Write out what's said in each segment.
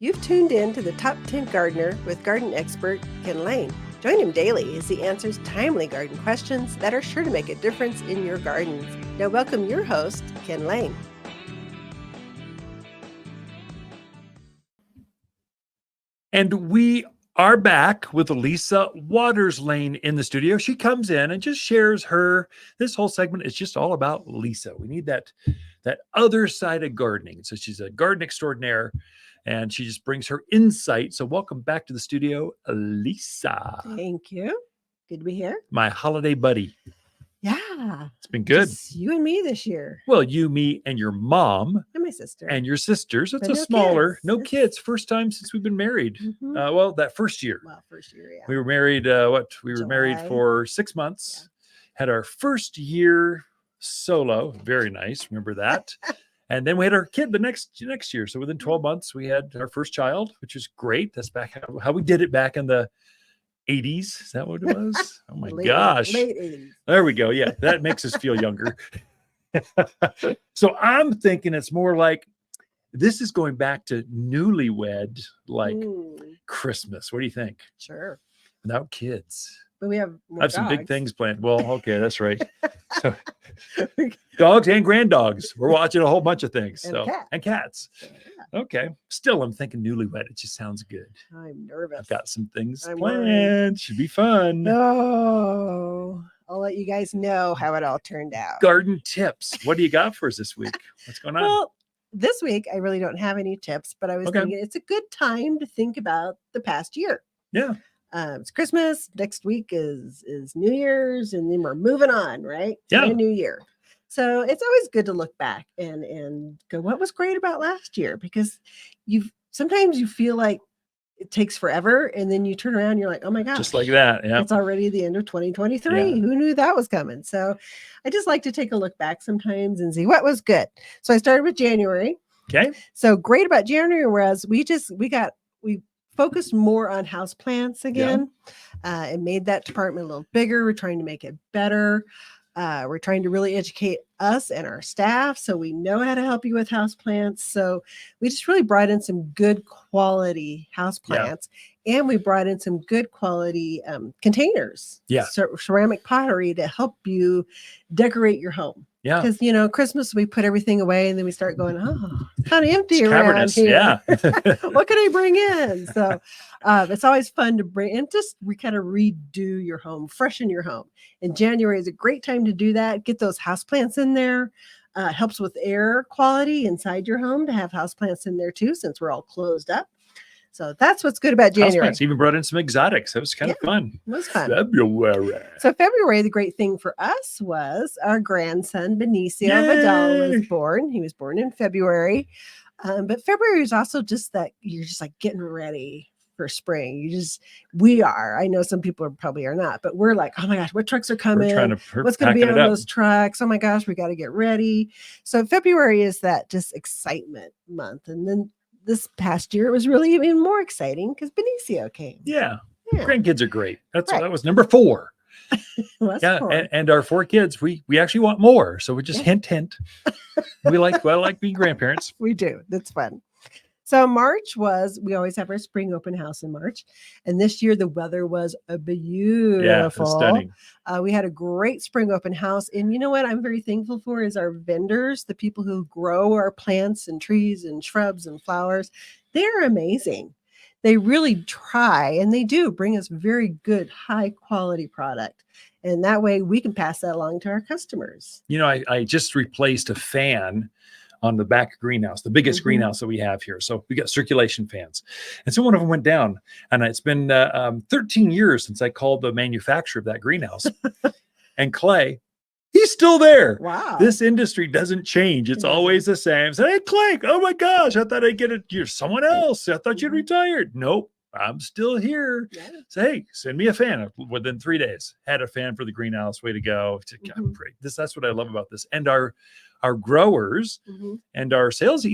You've tuned in to the Top 10 Gardener with garden expert Ken Lain. Join him daily as he answers timely garden questions that are sure to make a difference in your gardens. Now welcome your host, Ken Lain. And we are back with Lisa Lain in the studio. She comes in and just shares this whole segment is just all about Lisa. We need that other side of gardening. So she's a garden extraordinaire and she just brings her insight. So welcome back to the studio, Lisa. Thank you. Good to be here. My holiday buddy. Yeah. It's been good. Just you and me this year. Well, you, me, and your mom. And my sister. And your sisters. It's But a no smaller, kids. no kids. First time since we've been married. Mhm. Well, that first year. First year, yeah. We were married, we were married July. for 6 months. Had our first year solo. Very nice. Remember that? And then we had our kid the next year. So within 12 months, we had our first child, which is great. That's back how we did it back in the 80s. Is that what it was? Oh my gosh. Late 80s. There we go. Yeah, that makes us feel younger. So I'm thinking it's more like this is going back to newlywed, like Christmas. What do you think? Sure. Without kids. But we have more I have some big dogs. things planned. Well, okay, that's right. So, dogs and grand dogs. We're watching a whole bunch of things. And cats. Yeah. Okay. Still, I'm thinking newlywed. It just sounds good. I'm nervous. I've got some things I'm planned. worried. Should be fun. No. I'll let you guys know how it all turned out. Garden tips. What do you got for us this week? What's going on? Well, this week I really don't have any tips, but I was thinking it's a good time to think about the past year. Yeah. It's Christmas. Next week is New Year's, and then we're moving on, right? Yeah. To a new year. So it's always good to look back and go, what was great about last year? Because sometimes you feel like it takes forever, and then you turn around and you're like, oh my gosh. Just like that. Yeah. It's already the end of 2023. Yeah. Who knew that was coming? So I just like to take a look back sometimes and see what was good. So I started with January. Okay. So great about January was we focused more on house plants again. And made that department a little bigger. We're trying to make it better. We're trying to really educate us and our staff so we know how to help you with house plants. So we just really brought in some good quality house plants, and we brought in some good quality containers, ceramic pottery to help you decorate your home. Yeah. Because, Christmas, we put everything away and then we start going, kind of empty it's around cavernous. here. Yeah. What can I bring in? So it's always fun to bring and just kind of redo your home, freshen your home. And January is a great time to do that. Get those houseplants in there. Helps with air quality inside your home to have houseplants in there too, since we're all closed up. So that's what's good about January. Houseplants. Even brought in some exotics. That was kind of fun. It was fun. February. So February, the great thing for us was our grandson, Benicio Vidal, was born. He was born in February. But February is also just that you're just like getting ready for spring. We are. I know some people probably are not, but we're like, oh my gosh, what trucks are coming? What's going to be on those trucks? Oh my gosh, we got to get ready. So February is that just excitement month. And then this past year, it was really even more exciting because Benicio came. Yeah. Grandkids are great. That was number 4. And our 4 kids, we actually want more. So we just hint. I like being grandparents. We do. That's fun. So March we always have our spring open house in March. And this year the weather was beautiful. Yeah, it was stunning. We had a great spring open house. And you know what I'm very thankful for is our vendors, the people who grow our plants and trees and shrubs and flowers. They're amazing. They really try, and they do bring us very good, high quality product. And that way we can pass that along to our customers. I just replaced a fan on the back greenhouse, the biggest greenhouse that we have here. So we got circulation fans. And so one of them went down, and it's been 13 years since I called the manufacturer of that greenhouse. And Clay, he's still there. Wow. This industry doesn't change. It's always the same. So, hey, Clay, oh my gosh, I thought I'd get it. You're someone else. I thought you'd retired. Nope. I'm still here. Yeah. So, hey, send me a fan. Within 3 days, had a fan for the greenhouse. Way to go. Great. That's what I love about this. And our growers and our sales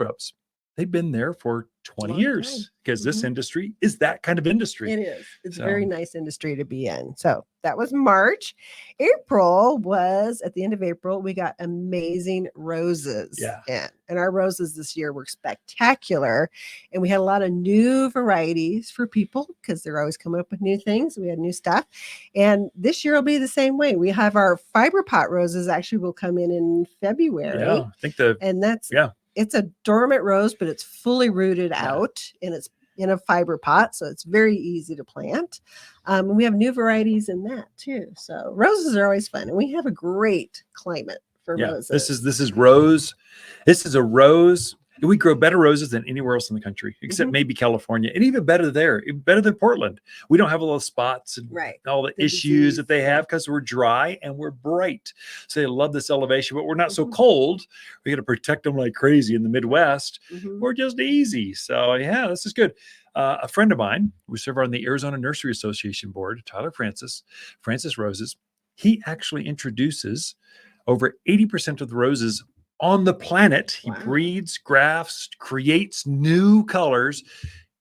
reps, they've been there for 20 Long years because this Mhm. industry is that kind of industry. It is. It's a So, very nice industry to be in. So that was March. April was at the end of April, we got amazing roses yeah. in. And our roses this year were spectacular. And we had a lot of new varieties for people because they're always coming up with new things. We had new stuff. And this year will be the same way. We have our fiber pot roses actually will come in February. Yeah. I think the, And that's yeah. it's a dormant rose, but it's fully rooted out and it's in a fiber pot, so it's very easy to plant. And we have new varieties in that too. So roses are always fun, and we have a great climate for roses. This is rose. This is a rose. We grow better roses than anywhere else in the country, except maybe California, and even better there, better than Portland. We don't have all those spots and all the issues that they have because we're dry and we're bright. So they love this elevation, but we're not so cold. We got to protect them like crazy in the Midwest. We're just easy. So yeah, this is good. A friend of mine, we serve on the Arizona Nursery Association board, Tyler Francis Roses. He actually introduces over 80% of the roses on the planet. He breeds, grafts, creates new colors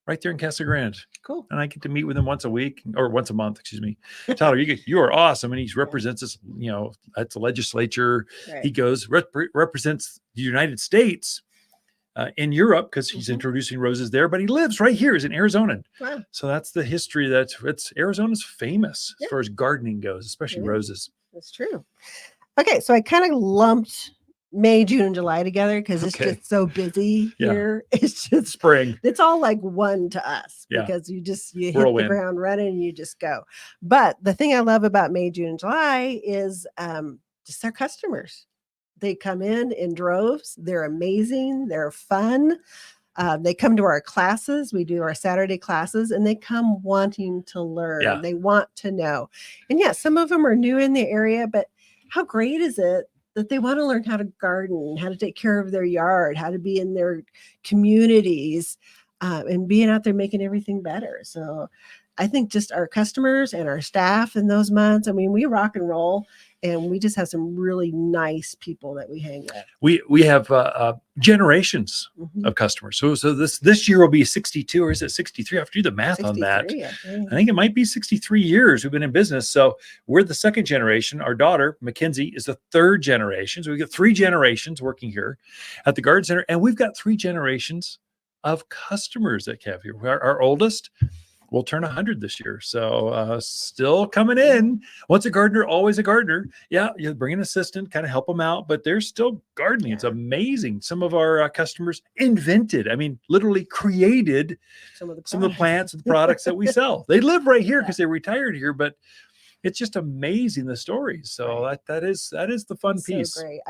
right there in Casa Grande. Cool. And I get to meet with him once a week or once a month, excuse me. Tyler, you are awesome. And he represents us, at the legislature. He goes, represents the United States in Europe because he's introducing roses there, but he lives right here. He's an Arizonan. Wow. So that's the history Arizona's famous as far as gardening goes, especially roses. That's true. Okay, so I kind of lumped May, June, and July together because it's just so busy here. It's just spring. It's all like one to us because you hit the ground running and you just go. But the thing I love about May, June, and July is just our customers. They come in droves. They're amazing. They're fun. They come to our classes. We do our Saturday classes, and they come wanting to learn. Yeah. They want to know. And some of them are new in the area, but how great is it that they want to learn how to garden, how to take care of their yard, how to be in their communities, and being out there making everything better. So I think just our customers and our staff in those months, I mean, we rock and roll, and we just have some really nice people that we hang with. We have generations of customers. So this year will be 62, or is it 63? I have to do the math on that. I think it might be 63 years we've been in business. So we're the second generation. Our daughter, Mackenzie, is the third generation. So we've got 3 generations working here at the Garden Center, and we've got 3 generations of customers that have here. Our oldest will turn 100 this year. So still coming in. Once a gardener, always a gardener. Yeah, you bring an assistant, kind of help them out, but they're still gardening. It's amazing. Some of our customers invented, literally created some of the plants and the products that we sell. They live right here because they retired here, but it's just amazing, the stories. So that is the fun piece. So great.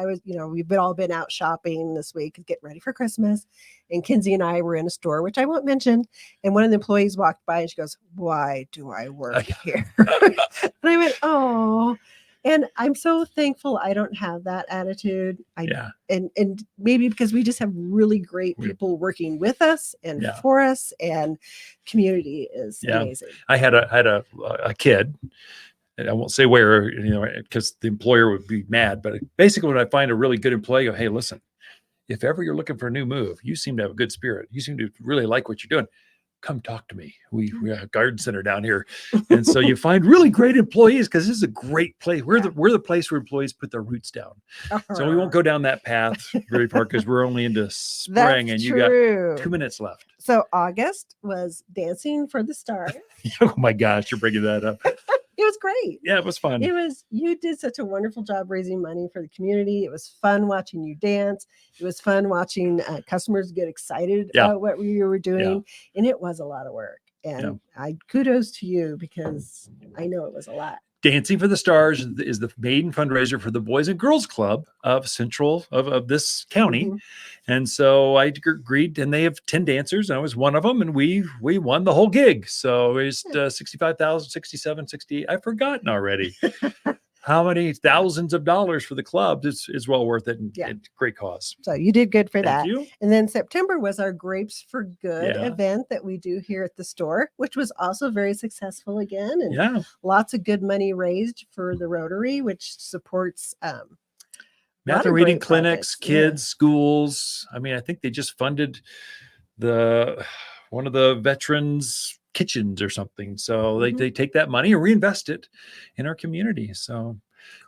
We've all been out shopping this week, getting ready for Christmas. And Kinsey and I were in a store, which I won't mention. And one of the employees walked by and she goes, "Why do I work here?" And I went, "Oh." And I'm so thankful I don't have that attitude. And maybe because we just have really great people working with us and for us, and community is amazing. I had a kid. I won't say where, because the employer would be mad. But basically, when I find a really good employee, I go, "Hey, listen, if ever you're looking for a new move, you seem to have a good spirit. You seem to really like what you're doing. Come talk to me. We have a garden center down here." And so you find really great employees because this is a great place. We're the place where employees put their roots down. So we won't go down that path very far because we're only into spring. That's you true. got 2 minutes left. So August was Dancing for the Stars. Oh my gosh, you're bringing that up. It was great. Yeah, it was fun. You did such a wonderful job raising money for the community. It was fun watching you dance. It was fun watching customers get excited about what you were doing. And it was a lot of work. And I kudos to you because I know it was a lot. Dancing for the Stars is the maiden fundraiser for the Boys and Girls Club of Central of this county. And so I agreed, and they have 10 dancers, and I was one of them, and we won the whole gig. So it was 65,000, 67, 68. I've forgotten already. How many thousands of dollars for the club is well worth it, and great cause. So you did good for Thank that. You. And then September was our Grapes for Good event that we do here at the store, which was also very successful again. And lots of good money raised for the Rotary, which supports Math Lot and of reading great clinics, projects, yeah. kids, schools. I mean, I think they just funded one of the veterans kitchens or something. So Mhm. they take that money and reinvest it in our community. So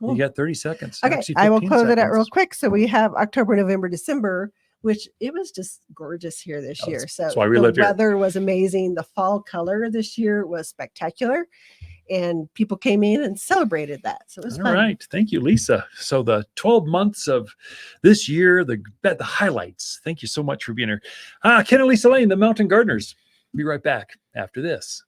you Cool. got 30 seconds. Okay, Actually, I will 15 close it out real seconds. quick. So we have October, November, December, which it was just gorgeous here this Oh, year. that's So why we the live here. weather was amazing. The fall color this year was spectacular, and people came in and celebrated that. So it was All fun. right. Thank you, Lisa. So the 12 months of this year, the highlights. Thank you so much for being here. Ken and Lisa Lain, the Mountain Gardeners. Be right back after this.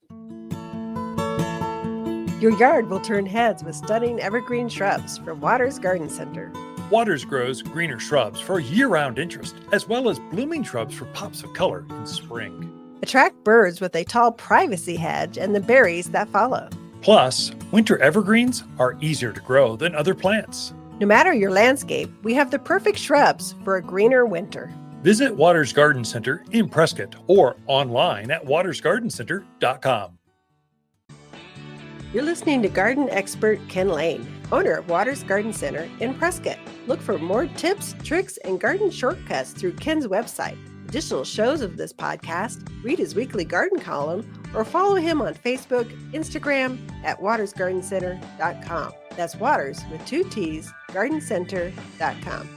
Your yard will turn heads with stunning evergreen shrubs from Waters Garden Center. Waters grows greener shrubs for year-round interest, as well as blooming shrubs for pops of color in spring. Attract birds with a tall privacy hedge and the berries that follow. Plus, winter evergreens are easier to grow than other plants. No matter your landscape, we have the perfect shrubs for a greener winter. Visit Waters Garden Center in Prescott or online at watersgardencenter.com. You're listening to garden expert Ken Lain, owner of Waters Garden Center in Prescott. Look for more tips, tricks, and garden shortcuts through Ken's website. Additional shows of this podcast, read his weekly garden column, or follow him on Facebook, Instagram at watersgardencenter.com. That's Waters with 2 T's, gardencenter.com.